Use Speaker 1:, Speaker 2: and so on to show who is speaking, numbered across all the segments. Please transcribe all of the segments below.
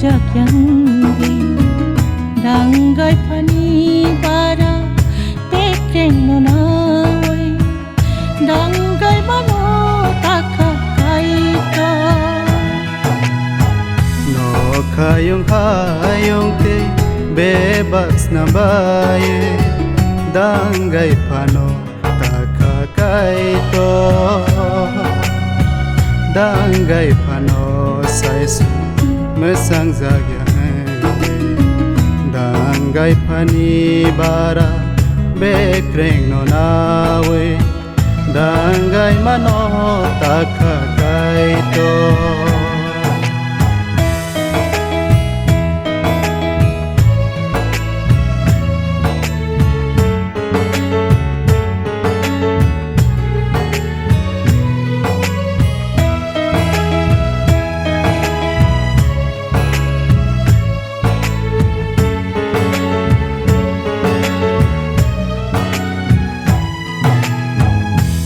Speaker 1: jak yang di danggai pani bara pekreng no nawai danggai mano taka kaito
Speaker 2: no khayong hayong te bebas na baye danggai pano taka kaito danggai pano saisu mesang zagyang danggai pani bara bekreng no nawe danggai mano taka kaito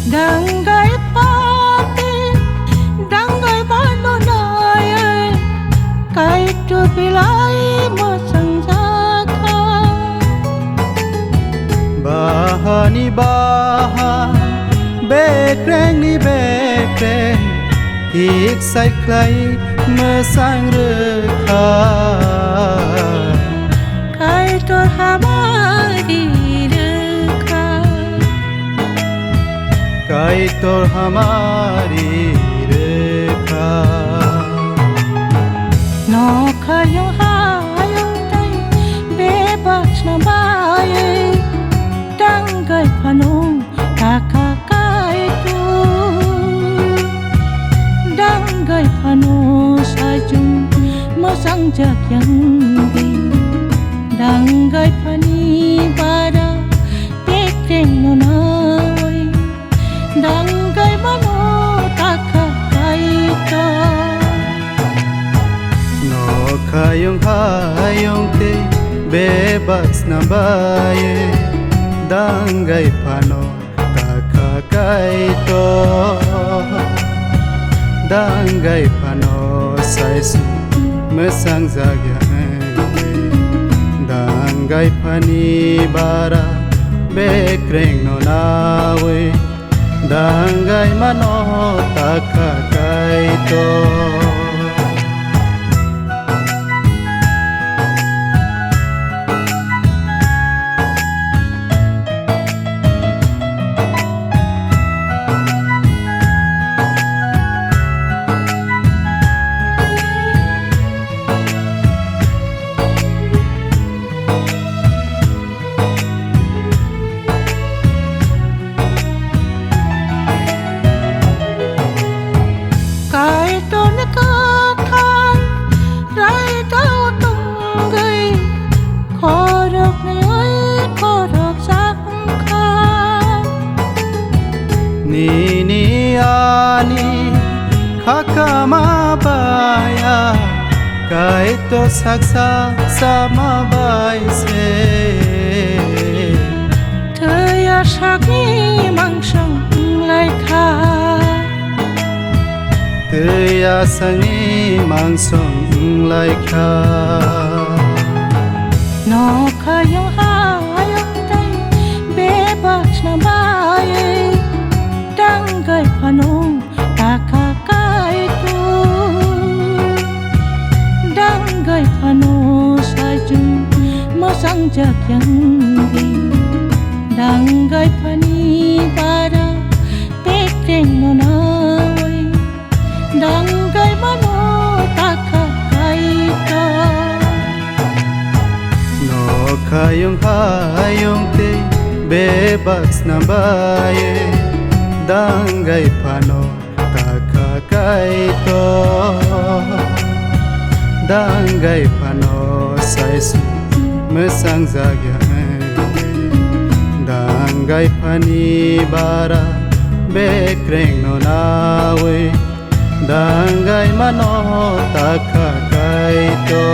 Speaker 1: danggai pati danggai bano naya kaito bilai masang jaka
Speaker 2: bahani bahan bekreng ni bekreng ik sai klai mesang rekha
Speaker 1: kaito hamari
Speaker 2: kaito hamari rekha
Speaker 1: no khayong hayong tay bebas na baye danggai panong taka kaito danggai pano sajung masang jak yang di danggai pani bara pekreng no nawai danggai mano taka kaito
Speaker 2: no khayong hayong te bebas na baye danggai pano taka kaito danggai pano saisu mesang zagyang danggai pani bara bekreng no nawe danggai mano taka kaito
Speaker 1: kaito nakathan rai tao tunggai khorok nay khorok sakha
Speaker 2: ni ani khakama baya kaito saksa sama bai se
Speaker 1: thaya sakni mangsang lai kha
Speaker 2: Teya sangi mangsong lai kha
Speaker 1: no khayong hayong tay bebas na baye danggai panong taka kaito danggai pano sajung masang jak yang di danggai pani bara pekreng no nawai danggai mano taka kaito
Speaker 2: no khayong hayong te bebas na baye danggai pano taka kaito danggai pano saisu mesang zagyang danggai pani bara bekreng no nawe danggai mano taka kaito